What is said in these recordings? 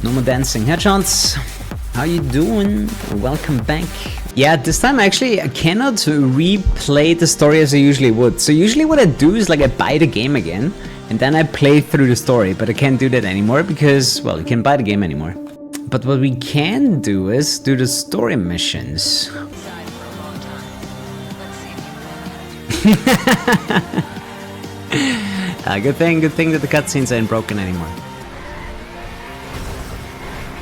No more dancing. Headshots, how you doing? Welcome back. Yeah, this time actually I cannot replay the story as I usually would. So usually what I do is like I buy the game again and then I play through the story, but I can't do that anymore because, well, you can't buy the game anymore. But what we can do is do the story missions. Good thing that the cutscenes ain't broken anymore.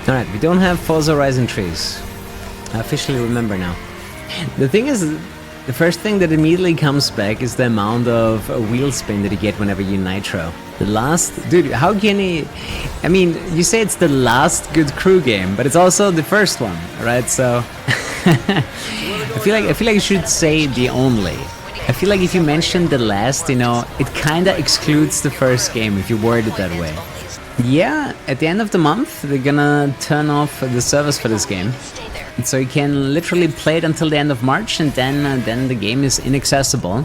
Alright, we don't have Forza Horizon trees. I officially remember now. The thing is, the first thing that immediately comes back is the amount of wheel spin that you get whenever you nitro. The last... Dude, how can he... I mean, you say it's the last good crew game, but it's also the first one, right? So... I feel like you should say the only. I feel like if you mention the last, you know, it kinda excludes the first game if you word it that way. Yeah, at the end of the month, they're gonna turn off the servers for this game. So you can literally play it until the end of March, and then the game is inaccessible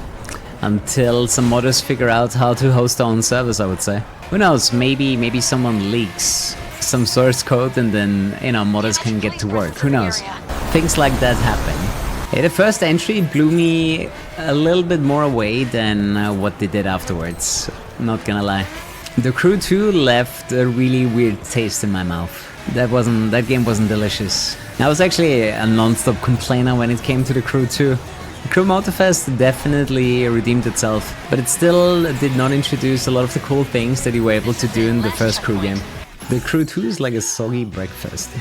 until some modders figure out how to host their own servers, I would say. Who knows, maybe someone leaks some source code and then, you know, modders can get to work. Who knows? Things like that happen. Hey, the first entry blew me a little bit more away than what they did afterwards, not gonna lie. The Crew 2 left a really weird taste in my mouth. That game wasn't delicious. I was actually a non-stop complainer when it came to the Crew 2. The Crew Motorfest definitely redeemed itself, but it still did not introduce a lot of the cool things that you were able to do in the first Crew game. The Crew 2 is like a soggy breakfast.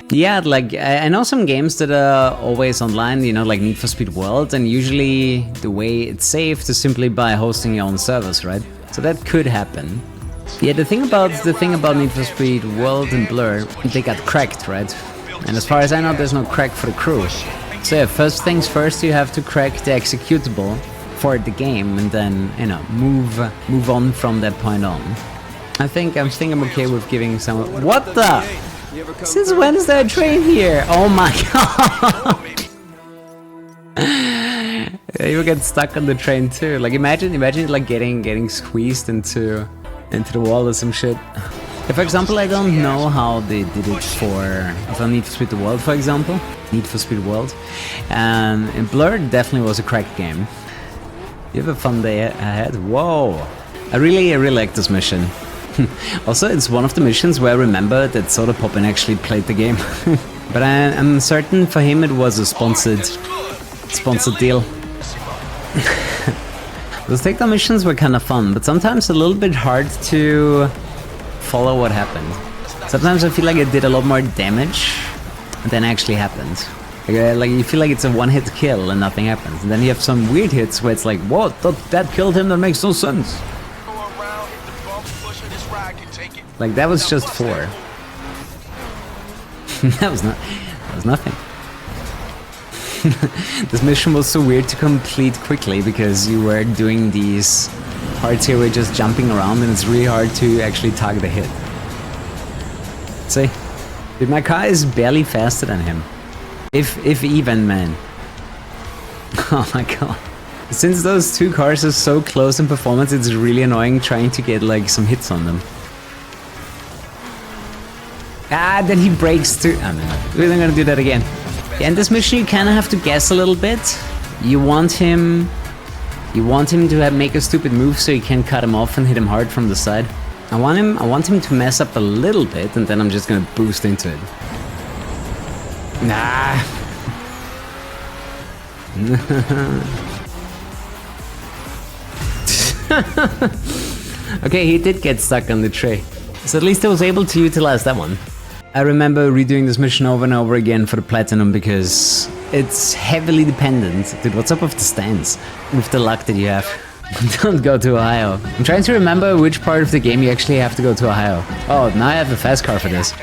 Yeah, like, I know some games that are always online, you know, like Need for Speed World, and usually the way it's safe is simply by hosting your own servers, right? So that could happen. Yeah, the thing about Need for Speed World and Blur, they got cracked, right? And as far as I know, there's no crack for the Crew. So yeah, first things first, you have to crack the executable for the game, and then, you know, move on from that point on. I think I'm okay with giving someone... What the? Since when is there a train here? Oh my god! You get stuck on the train too. Like imagine like getting squeezed into the wall or some shit. If, for example, I don't know how they did it for Need for Speed the World, for example. Need for Speed World. And in Blur definitely was a cracked game. You have a fun day ahead. Whoa! I really like this mission. Also, it's one of the missions where I remember that Soda Poppin actually played the game. But I'm certain for him it was a sponsored deal. Those takedown missions were kind of fun, but sometimes a little bit hard to follow what happened. Sometimes I feel like it did a lot more damage than actually happened. Like you feel like it's a one-hit kill and nothing happens. And then you have some weird hits where it's like, what? That killed him? That makes no sense. Like that was just 4. that was nothing. This mission was so weird to complete quickly because you were doing these parts here where you're just jumping around and it's really hard to actually target a hit. See? Dude, my car is barely faster than him. If even, man. Oh my god. Since those two cars are so close in performance, it's really annoying trying to get like some hits on them. Ah, then he breaks too. Oh no, we're not gonna do that again. Yeah, in this mission you kinda have to guess a little bit. You want him to make a stupid move so you can cut him off and hit him hard from the side. I want him to mess up a little bit and then I'm just gonna boost into it. Nah. Okay, he did get stuck on the tray. So at least I was able to utilize that one. I remember redoing this mission over and over again for the Platinum because it's heavily dependent. Dude, what's up with the stands? With the luck that you have. Don't go to Ohio. I'm trying to remember which part of the game you actually have to go to Ohio. Oh, now I have a fast car for this.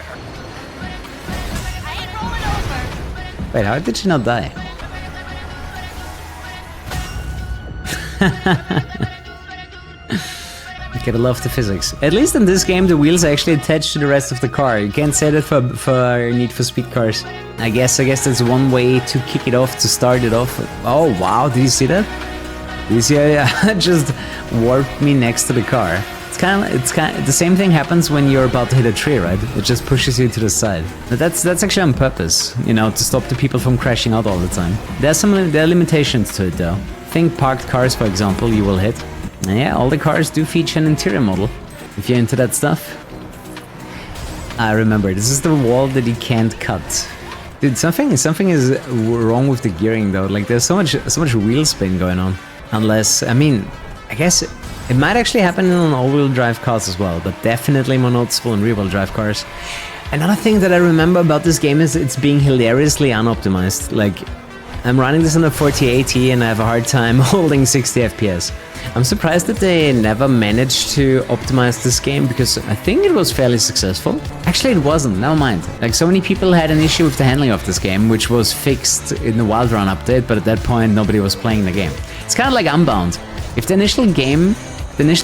Wait, how did she not die? Gotta love the physics. At least in this game the wheels are actually attached to the rest of the car. You can't say that for Need for Speed cars. I guess that's one way to kick it off, to start it off. Oh wow, did you see that? Did you see I just warped me next to the car? It's kind of the same thing happens when you're about to hit a tree, right? It just pushes you to the side. But that's actually on purpose, you know, to stop the people from crashing out all the time. There are limitations to it though. Think parked cars, for example, you will hit. And yeah, all the cars do feature an interior model. If you're into that stuff. I remember, this is the wall that you can't cut. Dude, something is wrong with the gearing though. Like there's so much wheel spin going on. Unless, I mean, I guess it might actually happen on all-wheel drive cars as well, but definitely more noticeable in rear-wheel drive cars. Another thing that I remember about this game is it's being hilariously unoptimized. Like, I'm running this on a 4080 and I have a hard time holding 60 FPS. I'm surprised that they never managed to optimize this game because I think it was fairly successful. Actually, it wasn't, never mind. Like, so many people had an issue with the handling of this game, which was fixed in the Wild Run update, but at that point nobody was playing the game. It's kind of like Unbound. If the initial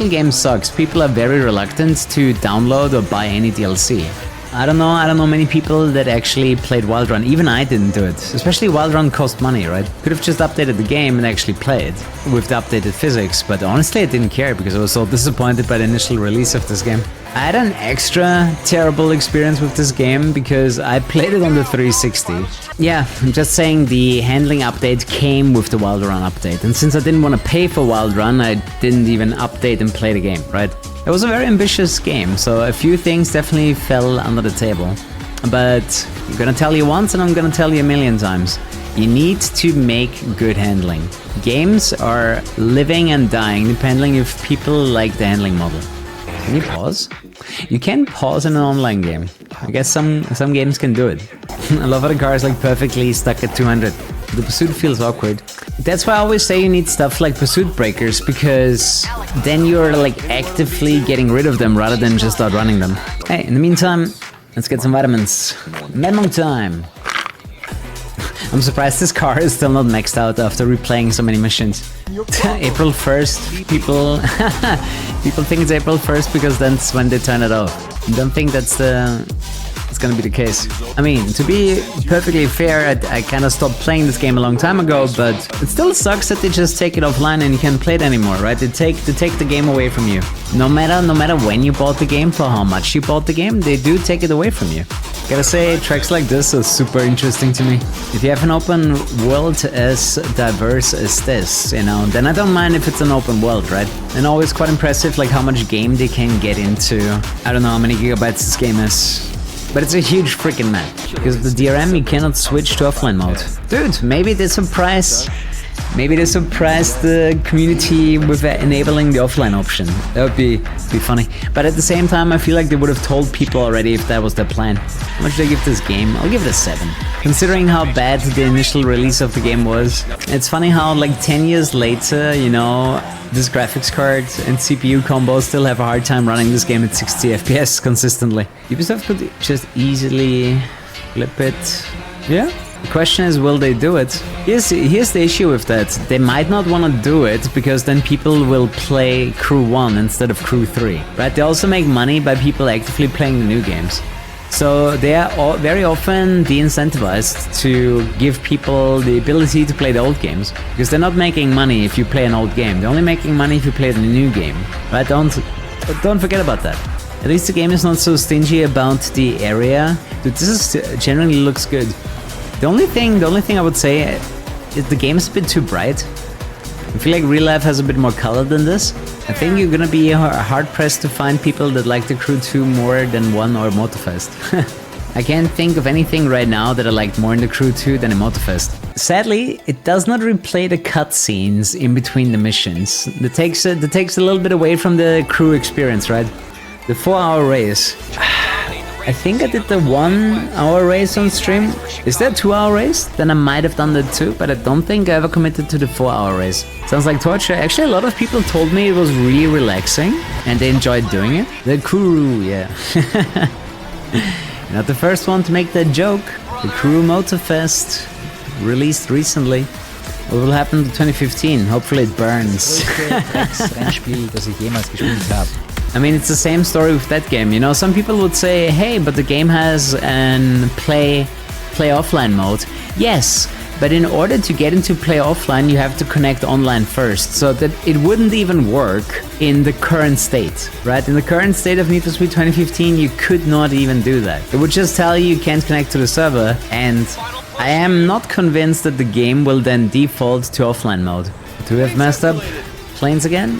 game sucks, people are very reluctant to download or buy any DLC. I don't know many people that actually played Wild Run. Even I didn't do it. Especially Wild Run cost money, right? Could have just updated the game and actually played with the updated physics, but honestly I didn't care because I was so disappointed by the initial release of this game. I had an extra terrible experience with this game because I played it on the 360. Yeah, I'm just saying the handling update came with the Wild Run update, and since I didn't want to pay for Wild Run, I didn't even update and play the game, right? It was a very ambitious game, so a few things definitely fell under the table. But I'm gonna tell you once and I'm gonna tell you a million times. You need to make good handling. Games are living and dying depending if people like the handling model. Can you pause? You can pause in an online game. I guess some games can do it. I love how the car is like perfectly stuck at 200. The pursuit feels awkward. That's why I always say you need stuff like pursuit breakers, because then you're like actively getting rid of them rather than just outrunning them. Hey, in the meantime, let's get some vitamins. Memo time! I'm surprised this car is still not maxed out after replaying so many missions. April 1st, people think it's April 1st because that's when they turn it off. I don't think it's gonna be the case. I mean, to be perfectly fair, I kind of stopped playing this game a long time ago, but it still sucks that they just take it offline and you can't play it anymore, right? They take the game away from you. No matter when you bought the game, for how much you bought the game, they do take it away from you. Gotta say, tracks like this are super interesting to me. If you have an open world as diverse as this, you know, then I don't mind if it's an open world, right? And always quite impressive, like how much game they can get into. I don't know how many gigabytes this game is. But it's a huge freaking map. Because of the DRM, you cannot switch to offline mode. Dude, maybe they surprise the community with enabling the offline option. That would be funny. But at the same time, I feel like they would have told people already if that was their plan. How much do I give this game? I'll give it a 7. Considering how bad the initial release of the game was. It's funny how like 10 years later, you know, this graphics card and CPU combo still have a hard time running this game at 60 FPS consistently. Ubisoft could just easily flip it. Yeah? The question is, will they do it? Here's the issue with that. They might not want to do it because then people will play Crew 1 instead of Crew 3, right? They also make money by people actively playing the new games. So they are very often de-incentivized to give people the ability to play the old games. Because they're not making money if you play an old game. They're only making money if you play the new game, right? Don't forget about that. At least the game is not so stingy about the area. Dude, this generally looks good. The only thing I would say is the game is a bit too bright. I feel like real life has a bit more color than this. I think you're gonna be hard-pressed to find people that like the Crew 2 more than 1 or Motorfest. I can't think of anything right now that I liked more in the Crew 2 than in Motorfest. Sadly, it does not replay the cutscenes in between the missions. That takes a little bit away from the Crew experience, right? The 4-hour race. I think I did the 1-hour race on stream. Is there a 2-hour race? Then I might have done that too, but I don't think I ever committed to the 4-hour race. Sounds like torture. Actually, a lot of people told me it was really relaxing and they enjoyed doing it. The Kuru, yeah. Not the first one to make that joke. The Kuru Motorfest, released recently. What will happen to 2015? Hopefully it burns. Rennspiel, das ich jemals gespielt habe. I mean, it's the same story with that game, you know? Some people would say, hey, but the game has an play offline mode. Yes, But in order to get into play offline, you have to connect online first, so that it wouldn't even work in the current state, right? In the current state of Need for Speed 2015, you could not even do that. It would just tell you can't connect to the server, and I am not convinced that the game will then default to offline mode. Do we have messed up planes again?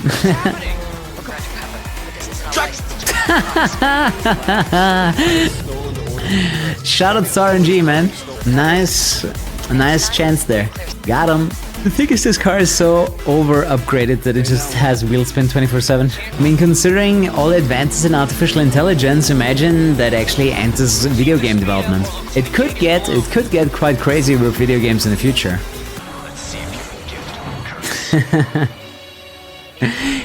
Shout out to RNG, man. Nice chance there. Got him. The thing is, this car is so over-upgraded that it just has wheel spin 24/7. I mean, considering all the advances in artificial intelligence, imagine that actually enters video game development. It could get quite crazy with video games in the future.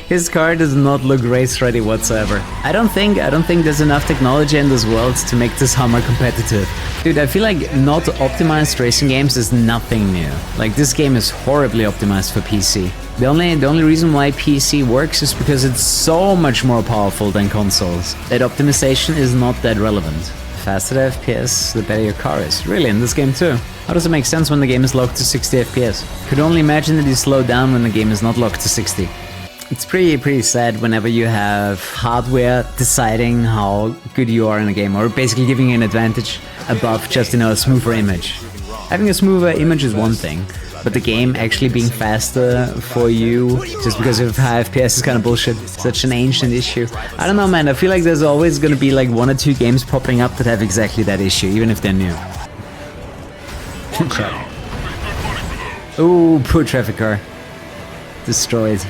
His car does not look race ready whatsoever. I don't think there's enough technology in this world to make this Hummer competitive. Dude, I feel like not optimized racing games is nothing new. Like, this game is horribly optimized for PC. The only reason why PC works is because it's so much more powerful than consoles. That optimization is not that relevant. The faster the FPS, the better your car is. Really, in this game too. How does it make sense when the game is locked to 60 FPS? Could only imagine that you slow down when the game is not locked to 60. It's pretty sad whenever you have hardware deciding how good you are in a game, or basically giving you an advantage above just, a smoother image. Having a smoother image is one thing, but the game actually being faster for you just because of high FPS is kind of bullshit. Such an ancient issue. I don't know, man. I feel like there's always gonna be like 1 or 2 games popping up that have exactly that issue, even if they're new. Ooh, poor traffic car. Destroyed.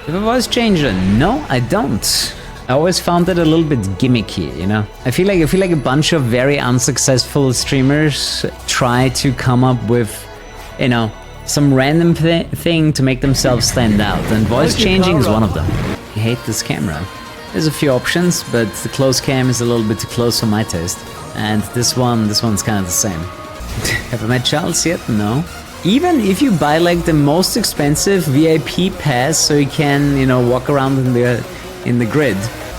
Do you have a voice changer? No, I don't. I always found it a little bit gimmicky, I feel like a bunch of very unsuccessful streamers try to come up with, some random thing to make themselves stand out, and voice changing is one of them. I hate this camera. There's a few options, but the close cam is a little bit too close for my taste. And this one's kind of the same. Have I met Charles yet? No. Even if you buy like the most expensive VIP pass so you can, walk around in the grid,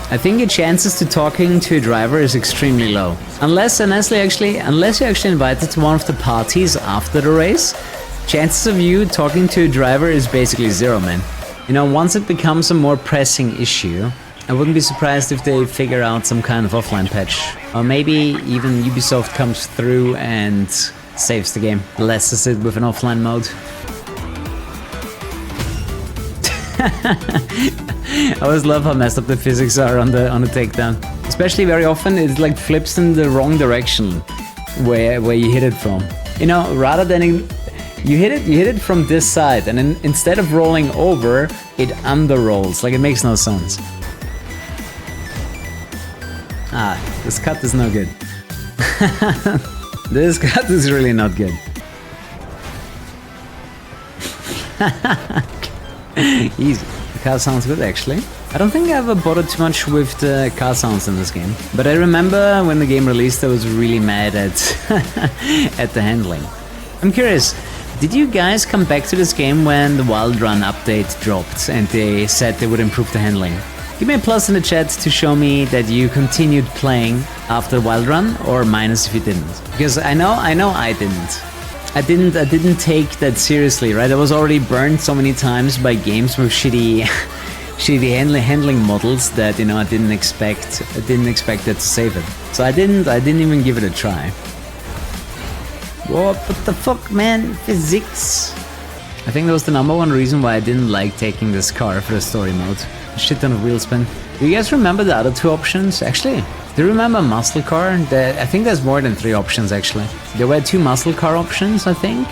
I think the chances to talking to a driver is extremely low. Unless you're actually invited to one of the parties after the race, chances of you talking to a driver is basically zero, man. Once it becomes a more pressing issue, I wouldn't be surprised if they figure out some kind of offline patch. Or maybe even Ubisoft comes through and saves the game, blesses it with an offline mode. I always love how messed up the physics are on the takedown. Especially very often it like flips in the wrong direction where you hit it from. Rather than you hit it from this side, and then instead of rolling over, it under rolls. Like, it makes no sense. This cut is no good. This cut is really not good. Easy. The car sounds good, actually. I don't think I ever bothered too much with the car sounds in this game. But I remember when the game released, I was really mad at the handling. I'm curious, did you guys come back to this game when the Wild Run update dropped and they said they would improve the handling? Give me a plus in the chat to show me that you continued playing after Wild Run, or minus if you didn't. Because I know I didn't. I didn't take that seriously, right? I was already burned so many times by games with shitty handling models that, I didn't expect that to save it. So I didn't even give it a try. What the fuck, man? Physics. I think that was the #1 reason why I didn't like taking this car for the story mode. A shit ton of wheel spin. Do you guys remember the other 2 options? Actually, do you remember muscle car? I think there's more than 3 options, actually. There were 2 muscle car options, I think.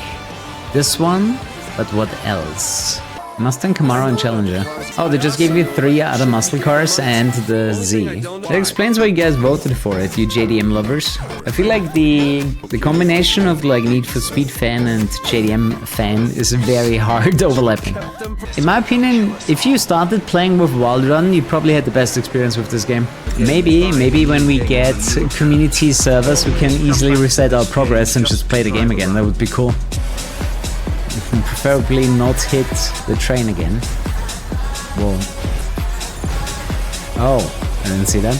This one, but what else? Mustang, Camaro, and Challenger. Oh, they just gave you 3 other muscle cars and the Z. That explains why you guys voted for it, you JDM lovers. I feel like the combination of like Need for Speed fan and JDM fan is very hard overlapping. In my opinion, if you started playing with Wild Run, you probably had the best experience with this game. Maybe when we get community servers, we can easily reset our progress and just play the game again. That would be cool. Preferably not hit the train again. Whoa. Oh, I didn't see that.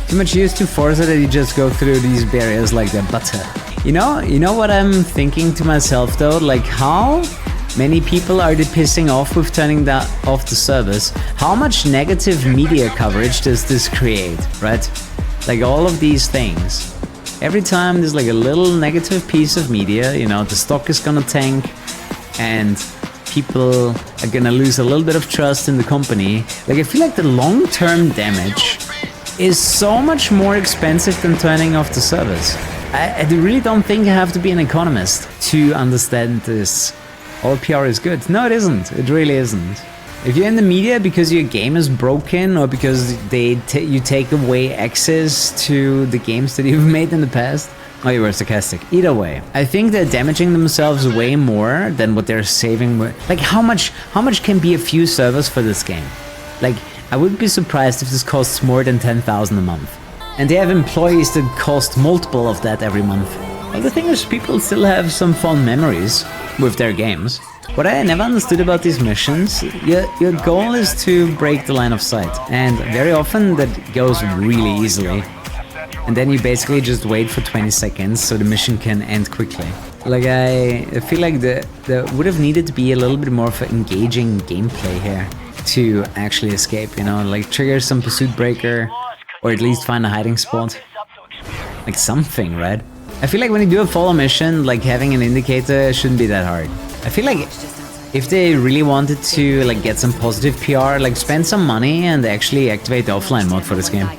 Too much used to Forza that you just go through these barriers like they're butter. You know what I'm thinking to myself though? Like, how many people are they pissing off with turning off the service? How much negative media coverage does this create, right? Like all of these things. Every time there's like a little negative piece of media, you know, the stock is gonna tank and people are gonna lose a little bit of trust in the company. Like, I feel like the long-term damage is so much more expensive than turning off the service. I really don't think you have to be an economist to understand this. All PR is good. No, it isn't. It really isn't. If you're in the media because your game is broken or because you take away access to the games that you've made in the past, oh, you were sarcastic. Either way, I think they're damaging themselves way more than what they're saving. Like, how much can be a few servers for this game? Like, I would be surprised if this costs more than 10,000 a month. And they have employees that cost multiple of that every month. Well, the thing is, people still have some fond memories with their games. What I never understood about these missions, your goal is to break the line of sight. And very often that goes really easily. And then you basically just wait for 20 seconds so the mission can end quickly. Like, I feel like there would have needed to be a little bit more of an engaging gameplay here to actually escape, you know, like trigger some pursuit breaker or at least find a hiding spot. Like something, right? I feel like when you do a follow mission, like having an indicator shouldn't be that hard. I feel like if they really wanted to like get some positive PR, like spend some money and actually activate the offline mode for this game.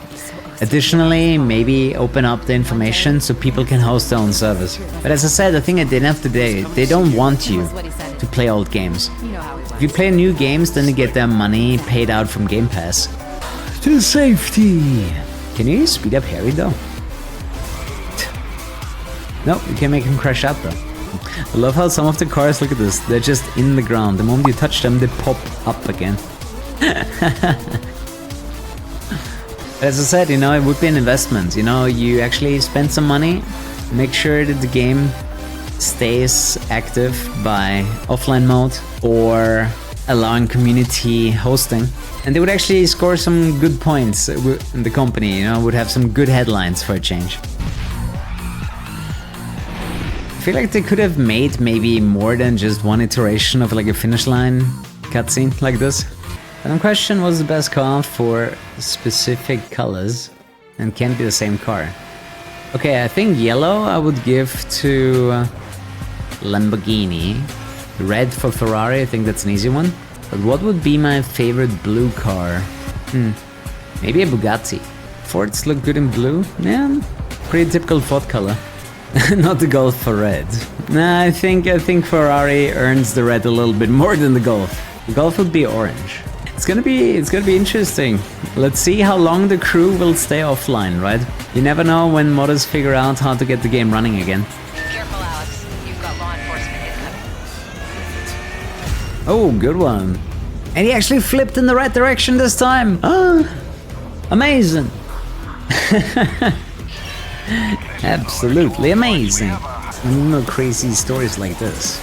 Additionally, maybe open up the information so people can host their own servers. But as I said, I think at the end of the day, they don't want you to play old games. If you play new games, then they get their money paid out from Game Pass. To safety! Can you speed up Harry though? No, you can make him crash out though. I love how some of the cars, look at this, they're just in the ground. The moment you touch them, they pop up again. As I said, you know, it would be an investment. You know, you actually spend some money, make sure that the game stays active by offline mode or allowing community hosting. And they would actually score some good points in the company, you know, would have some good headlines for a change. I feel like they could have made maybe more than just one iteration of like a finish line cutscene like this. Random question, what's the best car for specific colors and can't be the same car? Okay, I think yellow I would give to Lamborghini. Red for Ferrari, I think that's an easy one. But what would be my favorite blue car? Maybe a Bugatti. Fords look good in blue. Yeah, pretty typical Ford color. Not the Golf for red. Nah, I think Ferrari earns the red a little bit more than the Golf. The Golf would be orange. It's gonna be interesting. Let's see how long the crew will stay offline, right? You never know when modders figure out how to get the game running again. Be careful, Alex. You've got law enforcement incoming. Oh, good one. And he actually flipped in the right direction this time. Ah, amazing. Absolutely amazing. No crazy stories like this.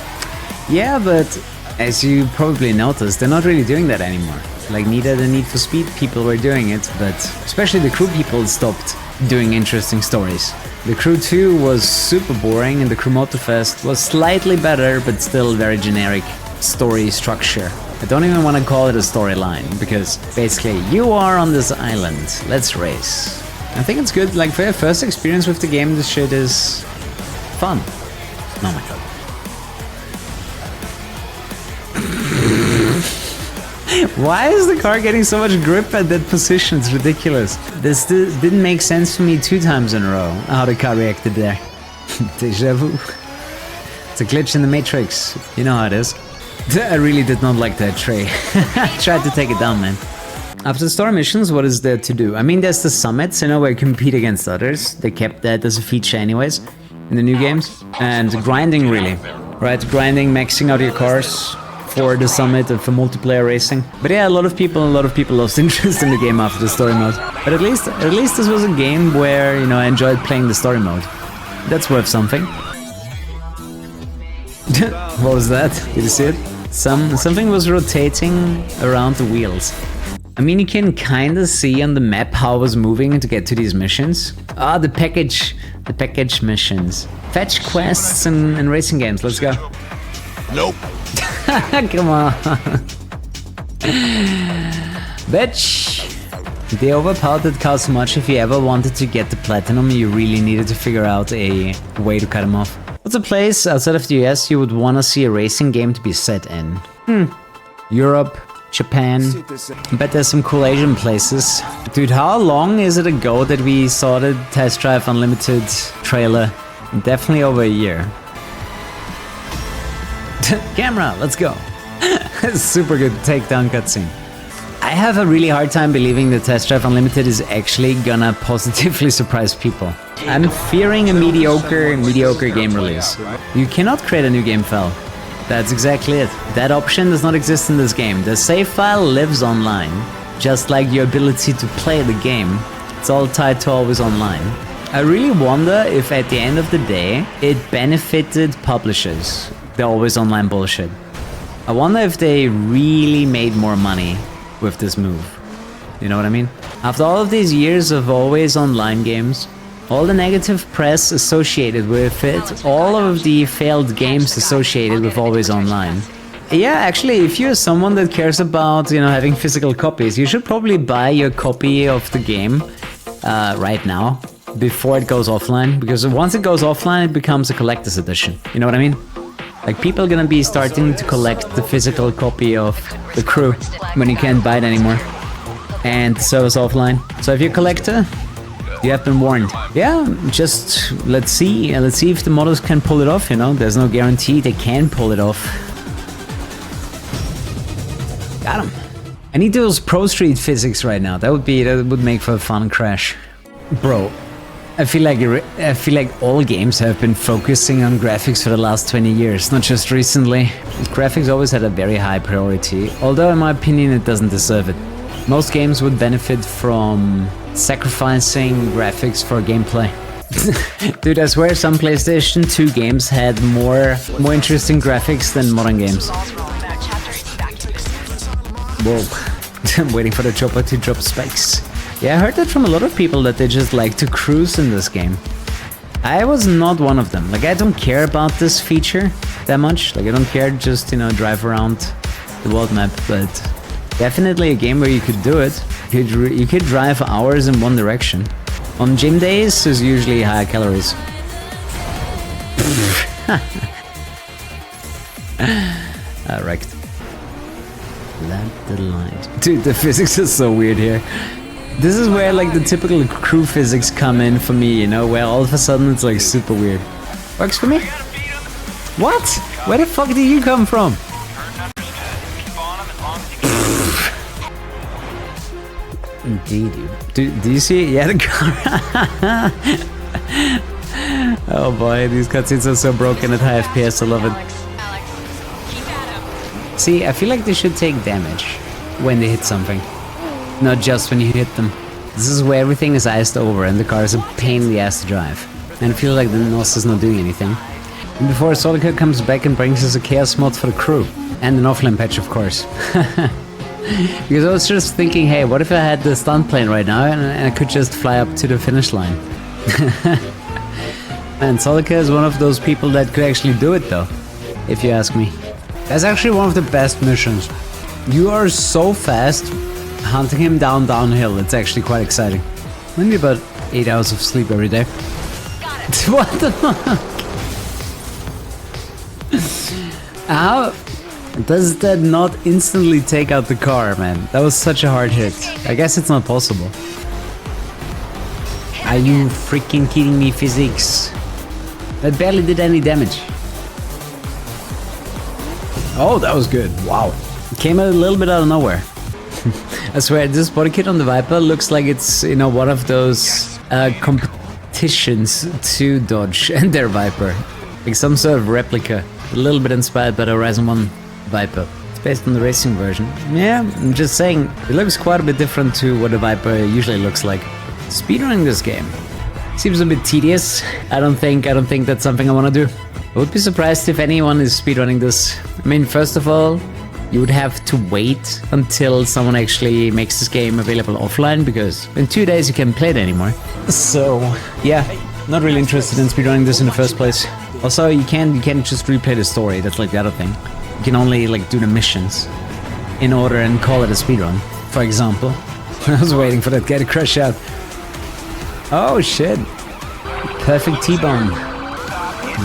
Yeah, but as you probably noticed, they're not really doing that anymore. Like, neither the Need for Speed people were doing it, but especially the Crew people stopped doing interesting stories. The Crew 2 was super boring and the Crew Motorfest was slightly better, but still very generic story structure. I don't even want to call it a storyline, because basically, you are on this island, let's race. I think it's good, like for your first experience with the game, this shit is fun. Oh my god. Why is the car getting so much grip at that position? It's ridiculous. This didn't make sense for me 2 times in a row, how the car reacted there. Deja vu. It's a glitch in the Matrix. You know how it is. I really did not like that tray. I tried to take it down, man. After the story missions, what is there to do? I mean, there's the summits, you know, where you compete against others. They kept that as a feature anyways in the new games. And grinding, really. Right, grinding, maxing out your cars for the summit and for multiplayer racing. But yeah, a lot of people lost interest in the game after the story mode. But at least this was a game where, you know, I enjoyed playing the story mode. That's worth something. What was that? Did you see it? Something was rotating around the wheels. I mean, you can kinda see on the map how I was moving to get to these missions. Ah, the package The package missions. Fetch quests and racing games. Let's go. Nope. Come on. Bitch. They overpowered that car so much. If you ever wanted to get the platinum, you really needed to figure out a way to cut him off. What's a place outside of the US you would want to see a racing game to be set in? Europe, Japan. I bet there's some cool Asian places. Dude, how long is it ago that we saw the Test Drive Unlimited trailer? Definitely over a year. Camera, let's go. Super good takedown cutscene. I have a really hard time believing that Test Drive Unlimited is actually gonna positively surprise people. I'm fearing a mediocre game release. You cannot create a new game file. That's exactly it. That option does not exist in this game. The save file lives online, just like your ability to play the game. It's all tied to always online. I really wonder if at the end of the day, it benefited publishers, the always online bullshit. I wonder if they really made more money with this move. You know what I mean? After all of these years of always online games, all the negative press associated with it, all of the failed games associated with always online. Yeah, actually, if you're someone that cares about, having physical copies, you should probably buy your copy of the game right now, before it goes offline, because once it goes offline, it becomes a collector's edition. You know what I mean? Like, people are gonna be starting to collect the physical copy of the Crew when you can't buy it anymore. And the server's offline. So if you're a collector, you have been warned. Yeah, just let's see if the models can pull it off, There's no guarantee they can pull it off. Got him. I need those Pro Street physics right now. That would make for a fun crash. Bro, I feel like all games have been focusing on graphics for the last 20 years, not just recently. Graphics always had a very high priority, although in my opinion it doesn't deserve it. Most games would benefit from sacrificing graphics for gameplay. Dude, I swear some PlayStation 2 games had more interesting graphics than modern games. Whoa, I'm waiting for the chopper to drop spikes. Yeah, I heard that from a lot of people that they just like to cruise in this game. I was not one of them. Like, I don't care about this feature that much. Like, I don't care just, drive around the world map, but definitely a game where you could do it. You could drive hours in one direction. On gym days, there's usually higher calories. Wrecked. Let the light. Dude, the physics is so weird here. This is where like the typical Crew physics come in for me, where all of a sudden it's like super weird. Works for me? What? Where the fuck did you come from? Indeed, do you see it? Yeah, the car. Oh boy, these cutscenes are so broken at high FPS, I love it. See, I feel like they should take damage when they hit something, not just when you hit them. This is where everything is iced over and the car is a pain in the ass to drive. And I feel like the NOS is not doing anything. And before Solica comes back and brings us a chaos mod for the Crew. And an offline patch, of course. Because I was just thinking, hey, what if I had the stunt plane right now and I could just fly up to the finish line? And Solica is one of those people that could actually do it though, if you ask me. That's actually one of the best missions. You are so fast hunting him downhill, it's actually quite exciting. Maybe about 8 hours of sleep every day. What the fuck? How does that not instantly take out the car, man? That was such a hard hit. I guess it's not possible. Are you freaking kidding me, physics? That barely did any damage. Oh, that was good. Wow. It came a little bit out of nowhere. I swear, this body kit on the Viper looks like it's, one of those competitions to Dodge and their Viper. Like some sort of replica. A little bit inspired by the Horizon 1 Viper. It's based on the racing version. Yeah, I'm just saying, it looks quite a bit different to what a Viper usually looks like. Speedrunning this game seems a bit tedious. I don't think that's something I want to do. I would be surprised if anyone is speedrunning this. I mean, first of all, you would have to wait until someone actually makes this game available offline, because in 2 days you can't play it anymore. So, yeah, Not really interested in speedrunning this in the first place. Also, you can't just replay the story. That's like the other thing. You can only like do the missions in order and call it a speedrun. For example, I was waiting for that guy to crash out. Oh shit! Perfect T-bomb.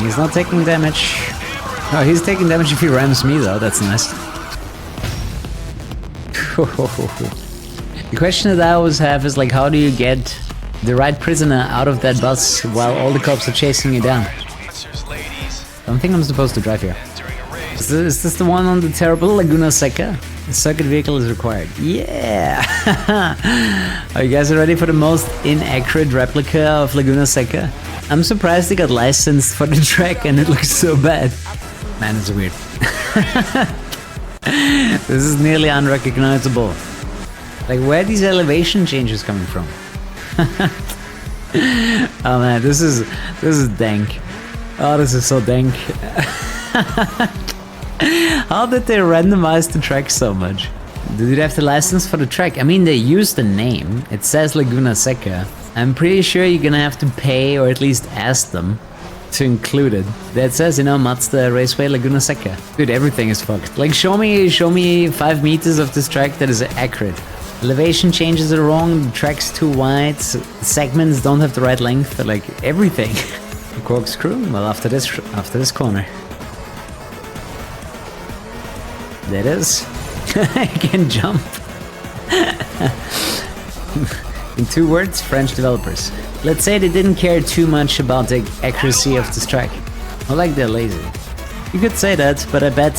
He's not taking damage. Oh, he's taking damage if he rams me though. That's nice. The question that I always have is like, how do you get the right prisoner out of that bus while all the cops are chasing you down? I don't think I'm supposed to drive here. Is this the one on the terrible Laguna Seca? A circuit vehicle is required. Yeah! Are you guys ready for the most inaccurate replica of Laguna Seca? I'm surprised they got licensed for the track and it looks so bad. Man, it's weird. This is nearly unrecognizable. Like, where are these elevation changes coming from? Oh man, this is dank. Oh, this is so dank. How did they randomize the track so much? Did you have the license for the track? I mean, they used the name. It says Laguna Seca. I'm pretty sure you're gonna have to pay or at least ask them to include it. That says, you know, Mazda Raceway Laguna Seca. Dude, everything is fucked. Like, show me 5 meters of this track that is accurate. Elevation changes are wrong, the track's too wide, segments don't have the right length, like everything. Corkscrew? Well, after this corner. There it is. I can jump. In 2 words, French developers. Let's say they didn't care too much about the accuracy of this track. Or like they're lazy. You could say that, but I bet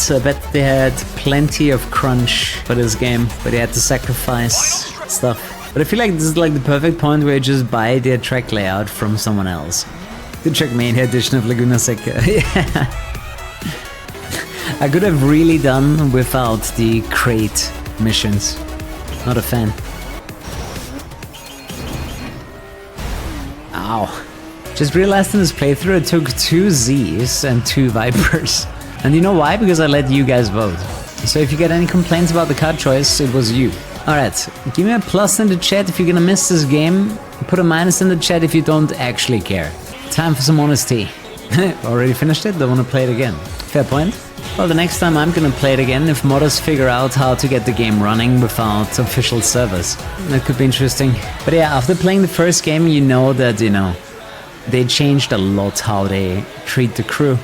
they had plenty of crunch for this game, but they had to sacrifice stuff. But I feel like this is like the perfect point where you just buy their track layout from someone else. The Trackmania edition of Laguna Seca. Yeah. I could have really done without the crate missions. Not a fan. Ow. Just realized in this playthrough it took 2 Z's and 2 Vipers. And you know why? Because I let you guys vote. So if you get any complaints about the card choice, it was you. Alright, give me a plus in the chat if you're gonna miss this game. Put a minus in the chat if you don't actually care. Time for some honesty. Already finished it? Don't wanna play it again. Fair point. Well, the next time I'm gonna play it again if modders figure out how to get the game running without official servers. That could be interesting. But yeah, after playing the first game, you know that, they changed a lot how they treat the crew.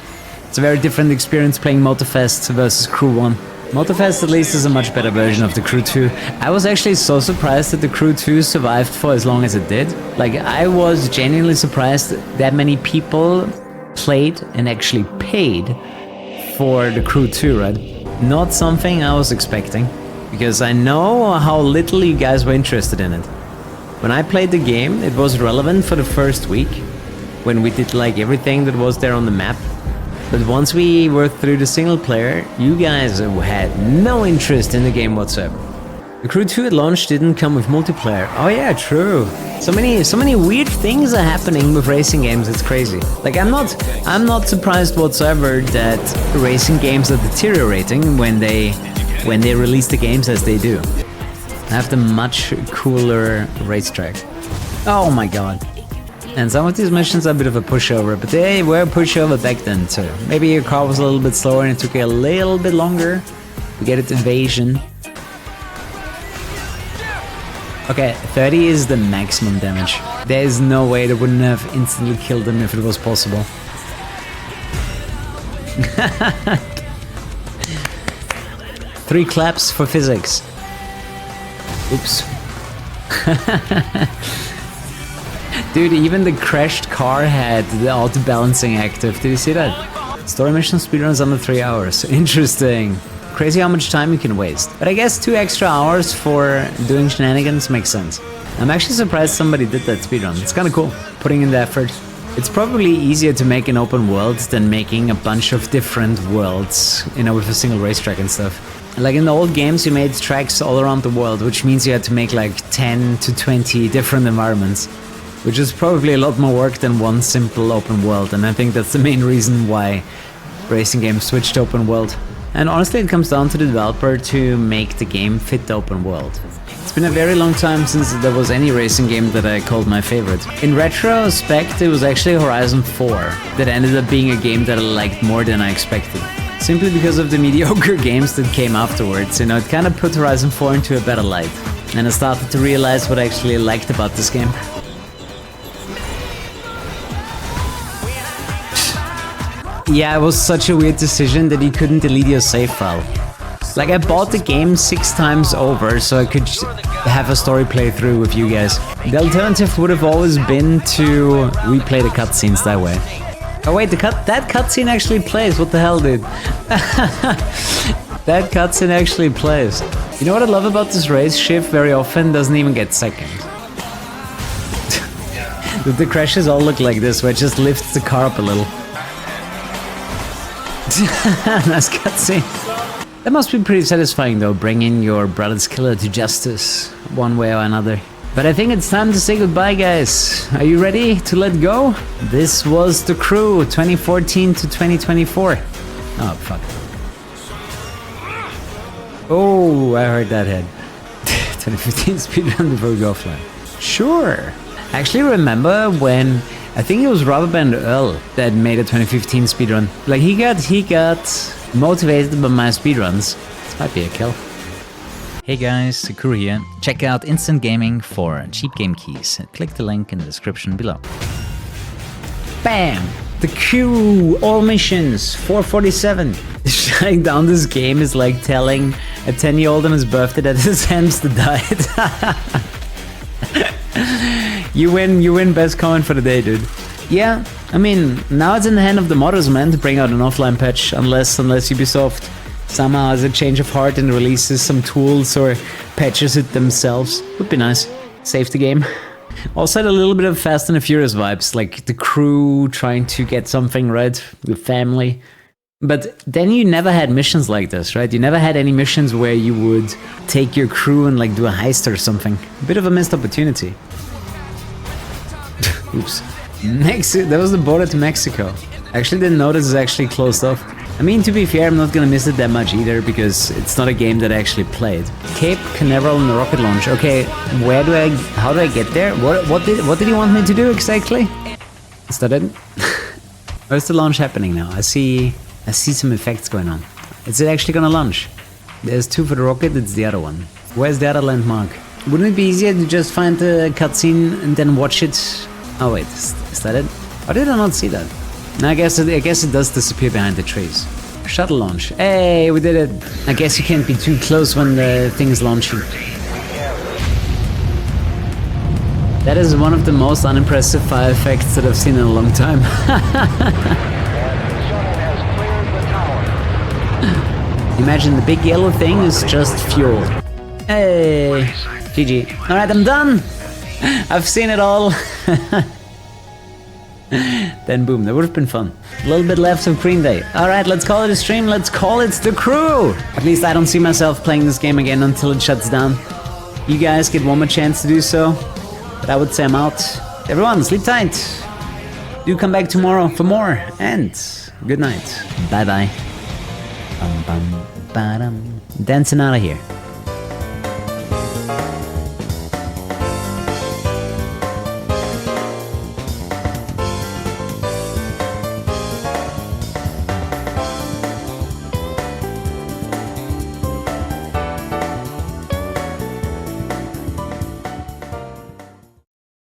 It's a very different experience playing Motorfest versus Crew 1. Motorfest at least is a much better version of the Crew 2. I was actually so surprised that the Crew 2 survived for as long as it did. Like, I was genuinely surprised that many people played and actually paid for the Crew 2, right? Not something I was expecting, because I know how little you guys were interested in it. When I played the game, it was relevant for the first week, when we did like everything that was there on the map. But once we worked through the single player, you guys had no interest in the game whatsoever. The Crew 2 at launch didn't come with multiplayer. Oh yeah, true. So many weird things are happening with racing games, it's crazy. Like, I'm not surprised whatsoever that racing games are deteriorating when they release the games as they do. I have the much cooler racetrack. Oh my god. And some of these missions are a bit of a pushover, but they were a pushover back then too. Maybe your car was a little bit slower and it took you a little bit longer to get its evasion. Okay, 30 is the maximum damage. There is no way they wouldn't have instantly killed him if it was possible. Three claps for physics. Oops. Dude, even the crashed car had the auto-balancing active. Did you see that? Story mission speedruns under 3 hours. Interesting. Crazy how much time you can waste. But I guess 2 extra hours for doing shenanigans makes sense. I'm actually surprised somebody did that speedrun. It's kinda cool, putting in the effort. It's probably easier to make an open world than making a bunch of different worlds, with a single racetrack and stuff. Like in the old games, you made tracks all around the world, which means you had to make like 10 to 20 different environments, which is probably a lot more work than one simple open world, and I think that's the main reason why racing games switched to open world. And honestly, it comes down to the developer to make the game fit the open world. It's been a very long time since there was any racing game that I called my favorite. In retrospect, it was actually Horizon 4 that ended up being a game that I liked more than I expected. Simply because of the mediocre games that came afterwards, you know, it kind of put Horizon 4 into a better light. And I started to realize what I actually liked about this game. Yeah, it was such a weird decision that you couldn't delete your save file. Like, I bought the game 6 times over so I could have a story playthrough with you guys. The alternative would have always been to replay the cutscenes that way. Oh wait, that cutscene actually plays. What the hell, dude? That cutscene actually plays. You know what I love about this race? Shift very often doesn't even get second. The crashes all look like this, where it just lifts the car up a little. Nice cutscene. That must be pretty satisfying though, bringing your brother's killer to justice, one way or another. But I think it's time to say goodbye, guys. Are you ready to let go? This was The Crew, 2014 to 2024. Oh, fuck. Oh, I heard that head. 2015 speedrun before we go offline. Sure. I actually remember when, I think it was Rubberband Earl that made a 2015 speedrun. Like, he got motivated by my speedruns. This might be a kill. Hey guys, Kuru here. Check out Instant Gaming for cheap game keys. Click the link in the description below. Bam! The Crew, all missions, 447. Shutting down this game is like telling a 10-year-old on his birthday that his hamster died. You win best comment for the day, dude. Yeah, I mean, now it's in the hand of the modders, man, to bring out an offline patch, unless Ubisoft somehow has a change of heart and releases some tools or patches it themselves. Would be nice. Save the game. Also had a little bit of Fast and the Furious vibes, like the crew trying to get something right with family. But then you never had missions like this, right? You never had any missions where you would take your crew and like do a heist or something. A bit of a missed opportunity. Oops. That was the border to Mexico. I actually didn't notice it's actually closed off. I mean, to be fair, I'm not gonna miss it that much either, because it's not a game that I actually played. Cape Canaveral and the rocket launch. Okay, how do I get there? What did you want me to do exactly? Is that it? Where's the launch happening now? I see some effects going on. Is it actually gonna launch? There's 2 for the rocket, it's the other one. Where's the other landmark? Wouldn't it be easier to just find the cutscene and then watch it? Oh wait, is that it? Or did I not see that? No, I guess it does disappear behind the trees. Shuttle launch. Hey, we did it. I guess you can't be too close when the thing is launching. That is one of the most unimpressive fire effects that I've seen in a long time. Imagine the big yellow thing is just fuel. Hey, GG. Alright, I'm done. I've seen it all. Then boom, that would have been fun. A little bit left of Green Day. Alright, let's call it a stream, let's call it The Crew! At least I don't see myself playing this game again until it shuts down. You guys get one more chance to do so, but I would say I'm out. Everyone, sleep tight! Do come back tomorrow for more, and good night. Bye bye. Dancing out of here.